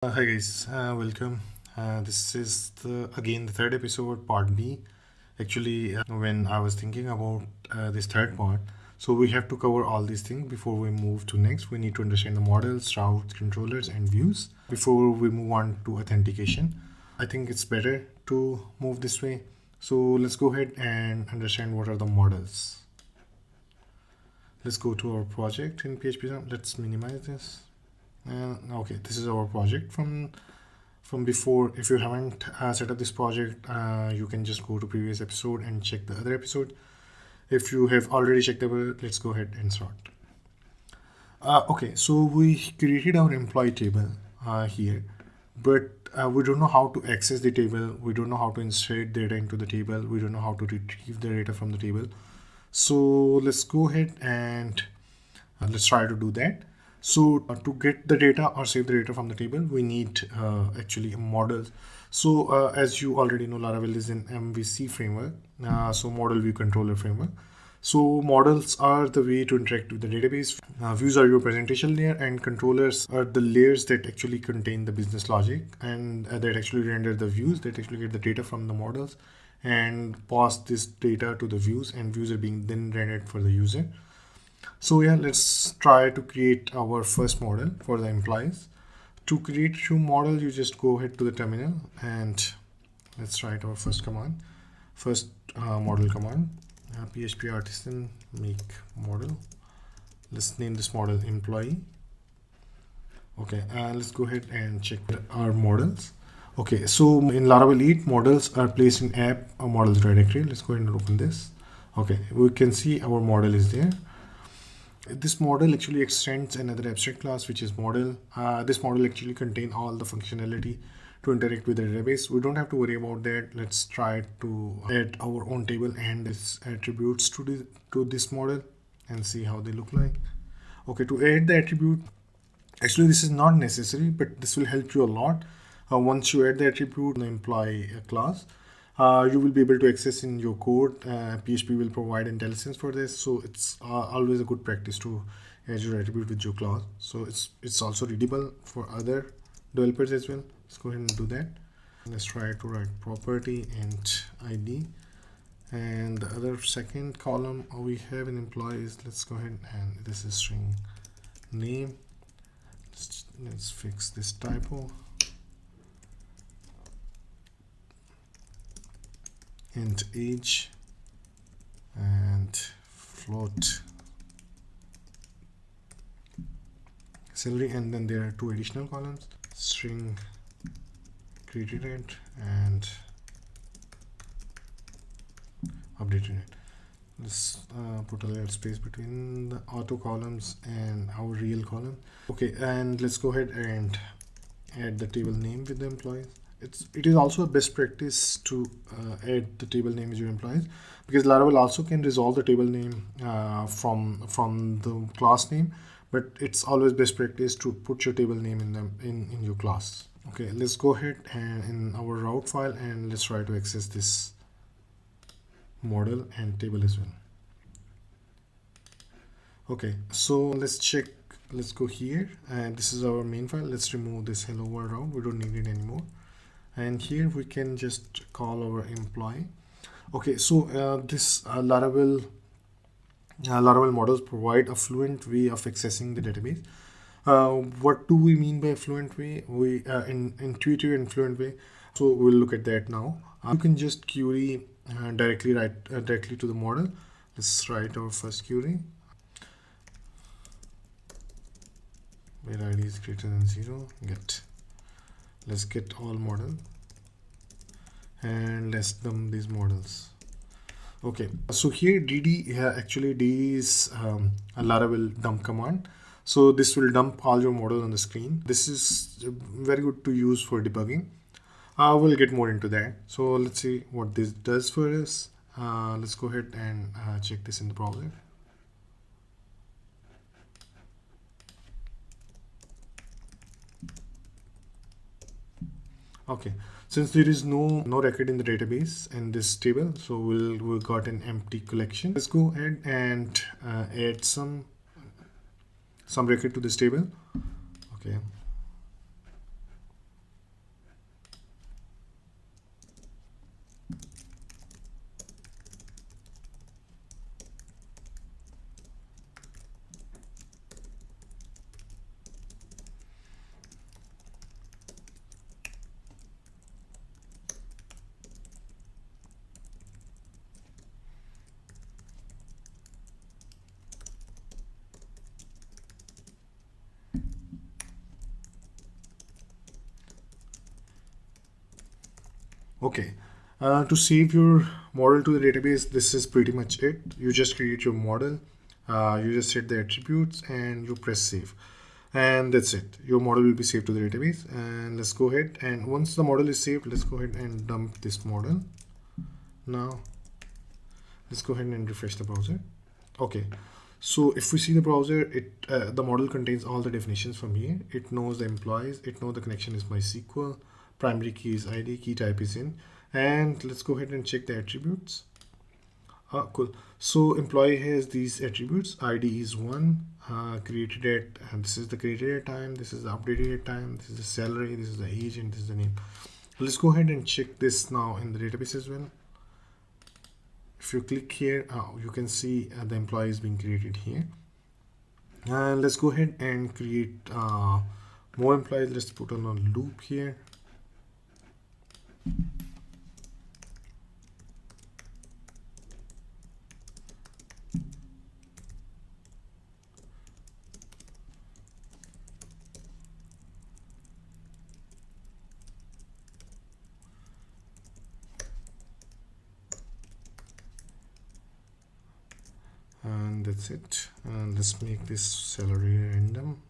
Hi guys, welcome. This is again the third episode, part B. Actually, when I was thinking about this third part, so we have to cover all these things before we move to next. We need to understand the models, routes, controllers, and views before we move on to authentication. I think it's better to move this way. So let's go ahead and understand what are the models. Let's go to our project in PHP. Let's minimize this. Okay, this is our project from before. If you haven't set up this project, you can just go to previous episode and check the other episode. If you have already checked the, let's go ahead and start. Okay, so we created our employee table here, but we don't know how to access the table. We don't know how to insert data into the table. We don't know how to retrieve the data from the table. So let's go ahead and let's try to do that. So to get the data or save the data from the table, we need actually a model. So as you already know, Laravel is an MVC framework, so model view controller framework. So models are the way to interact with the database. Views are your presentation layer, and controllers are the layers that actually contain the business logic and that actually render the views, that actually get the data from the models and pass this data to the views, and views are being then rendered for the user. So yeah, let's try to create our first model for the employees. To create your model, you just go ahead to the terminal and let's write our first command. First model command, PHP artisan make model. Let's name this model employee. Okay, let's go ahead and check our models. Okay, so in Laravel 8, models are placed in app or models directory. Let's go ahead and open this. Okay, we can see our model is there. This model actually extends another abstract class, which is model. This model actually contains all the functionality to interact with the database. We don't have to worry about that. Let's try to add our own table and its attributes to this model and see how they look like. Okay, to add the attribute, actually this is not necessary, but this will help you a lot. Once you add the attribute in the employee class, you will be able to access in your code. PHP will provide intelligence for this, so it's always a good practice to add your attribute with your class. So it's also readable for other developers as well. Let's go ahead and do that. Let's try to write property and ID, and the other second column we have in employees. Let's go ahead and this is string name. Let's fix this typo. Int age and float salary, and then there are two additional columns, string created it and updated it. Let's put a little space between the auto columns and our real column. Okay, and let's go ahead and add the table name with the employees. It is also a best practice to add the table name with your employees, because Laravel also can resolve the table name from the class name, but it's always best practice to put your table name in your class. Okay, let's go ahead and in our route file and let's try to access this model and table as well. Okay, so let's check. Let's go here, and this is our main file. Let's remove this hello world route. We don't need it anymore. And here we can just call our employee. Okay, so this Laravel models provide a fluent way of accessing the database. What do we mean by fluent way? We in intuitive and fluent way. So we'll look at that now. You can just query directly to the model. Let's write our first query. Where ID is greater than 0, get. Let's get all model and let's dump these models. Okay, so here DD actually DD is a Laravel dump command. So this will dump all your model on the screen. This is very good to use for debugging. We'll get more into that. So let's see what this does for us. Let's go ahead and check this in the browser. Okay, since there is no record in the database in this table, so we got an empty collection. Let's go ahead and add some record to this table. Okay, Okay, to save your model to the database, this is pretty much it. You just create your model, you just set the attributes and you press save. And that's it. Your model will be saved to the database. And let's go ahead, and once the model is saved, let's go ahead and dump this model. Now, let's go ahead and refresh the browser. Okay, so if we see the browser, the model contains all the definitions from here. It knows the employees, it knows the connection is MySQL, primary key is ID, key type is in, and let's go ahead and check the attributes. Cool. So employee has these attributes. ID is 1, created at, and this is the created at time, this is the updated at time, this is the salary, this is the age, and this is the name. Let's go ahead and check this now in the database as well. If you click here, you can see the employee is being created here. And let's go ahead and create more employees. Let's put on a loop here. And that's it. And let's make this salary random,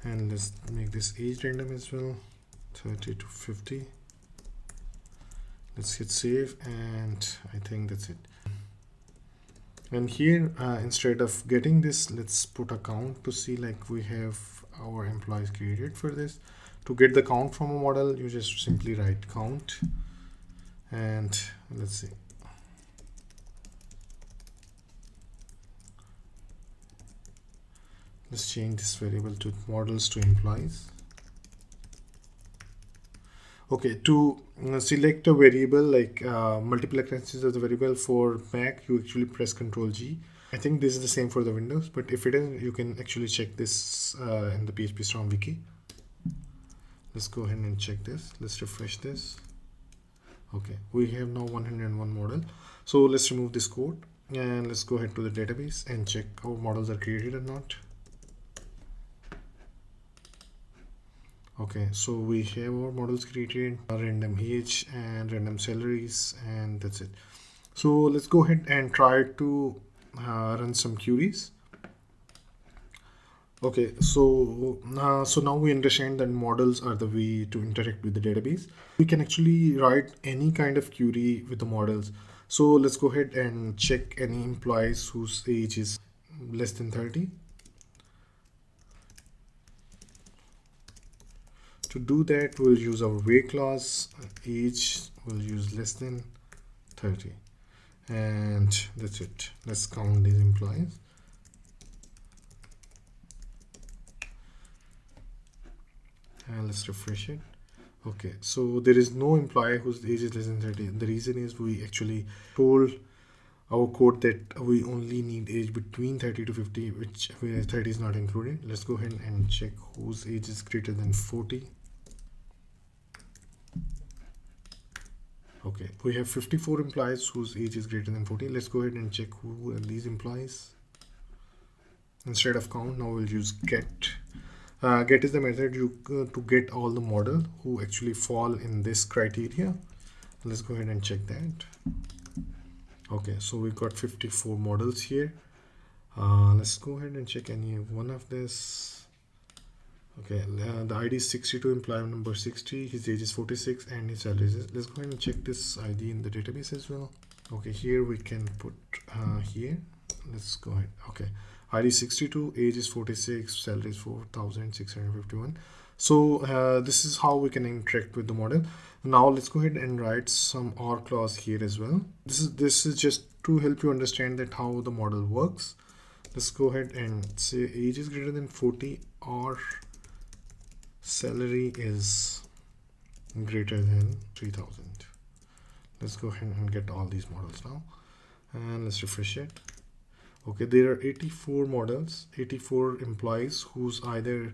and let's make this age random as well, 30 to 50. Let's hit save, and I think that's it. And here instead of getting this, let's put a count to see like we have our employees created for this. To get the count from a model, you just simply write count, and let's see. Let's change this variable to models to employees. Okay, to select a variable like multiple occurrences of the variable for Mac, you actually press Ctrl G. I think this is the same for the Windows, but if it isn't, you can actually check this in the PHP Storm wiki. Let's go ahead and check this. Let's refresh this. Okay, we have now 101 model. So let's remove this code and let's go ahead to the database and check our models are created or not. Okay, so we have our models created, a random age and random salaries, and that's it. So let's go ahead and try to run some queries. Okay, so now we understand that models are the way to interact with the database. We can actually write any kind of query with the models. So let's go ahead and check any employees whose age is less than 30. To do that, we'll use our way clause, age, we'll use less than 30. And that's it. Let's count these employees. And let's refresh it. Okay, so there is no employee whose age is less than 30. The reason is we actually told our code that we only need age between 30 to 50, which 30 is not included. Let's go ahead and check whose age is greater than 40. Okay, we have 54 employees whose age is greater than 40. Let's go ahead and check who are these employees. Instead of count, now we'll use get. Get is the method to get all the model who actually fall in this criteria. Let's go ahead and check that. Okay, so we got 54 models here. Let's go ahead and check any one of this. Okay, the ID is 62, employee number 60, his age is 46, and his salary is. Let's go ahead and check this ID in the database as well. Okay, here we can put here. Let's go ahead. Okay, ID 62, age is 46, salary is 4,651. So this is how we can interact with the model. Now let's go ahead and write some OR clause here as well. This is just to help you understand that how the model works. Let's go ahead and say age is greater than 40 or salary is greater than 3,000. Let's go ahead and get all these models now, and let's refresh it. Okay, there are 84 models, 84 employees whose either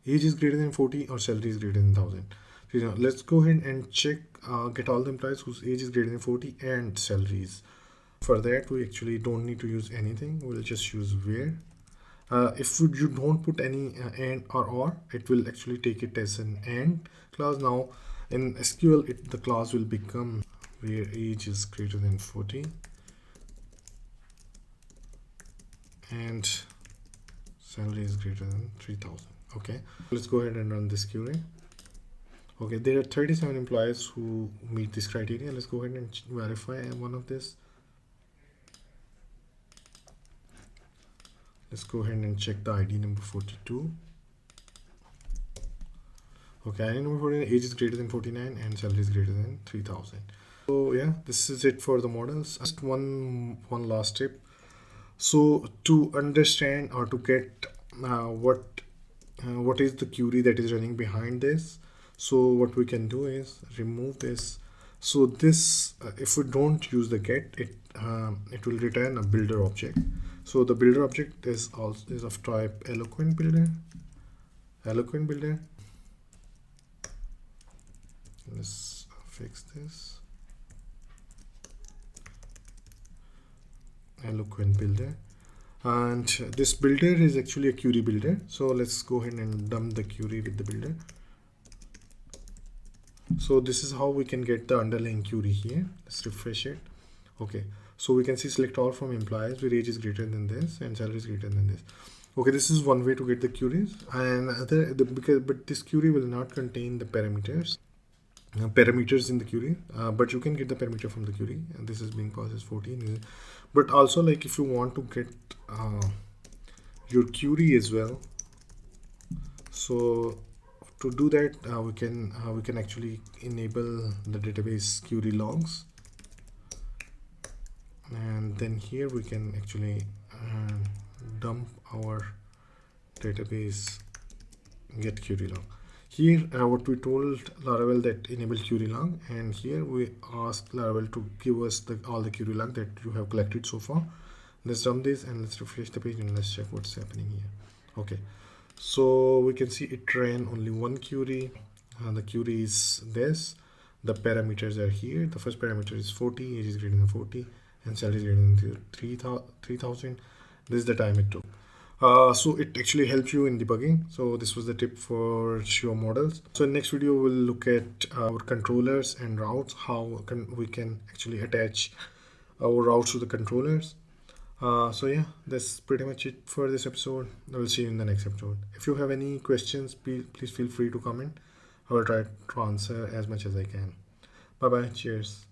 age is greater than 40 or salary is greater than 1,000. So let's go ahead and check, get all the employees whose age is greater than 40 and salaries. For that, we actually don't need to use anything. We'll just use where. If you don't put any and or, it will actually take it as an and clause. Now in SQL, the clause will become where age is greater than 40 and salary is greater than 3000. Okay, let's go ahead and run this query. Okay, there are 37 employees who meet this criteria. Let's go ahead and verify one of this. Let's go ahead and check the ID number 42. Okay, ID number 49, age is greater than 49 and salary is greater than 3000. So yeah, this is it for the models. Just one last tip. So to understand or to get what is the query that is running behind this, so what we can do is remove this. So this if we don't use the get, it will return a builder object. So the builder object is of type eloquent builder. Let's fix this. Eloquent builder, and this builder is actually a query builder. So let's go ahead and dump the query with the builder. So this is how we can get the underlying query here. Let's refresh it. Okay, so we can see select all from employees where age is greater than this and salary is greater than this. Okay, this is one way to get the queries, and but this query will not contain the parameters in the query, but you can get the parameter from the query, and this is being passed as 14. But also, like, if you want to get your query as well, so to do that we can actually enable the database query logs, and then here we can actually dump our database get query log. Here what we told Laravel that enable query log, and here we ask Laravel to give us all the query log that you have collected so far. Let's dump this and let's refresh the page and let's check what's happening here. Okay, so we can see it ran only one query. The query is this. The parameters are here. The first parameter is 40, age is greater than 40 and salary is greater than 3000. This is the time it took. So it actually helps you in debugging. So this was the tip for your models. So in next video we'll look at our controllers and routes, how we can actually attach our routes to the controllers. So yeah, that's pretty much it for this episode. I will see you in the next episode. If you have any questions, please feel free to comment. I will try to answer as much as I can. Bye bye. Cheers.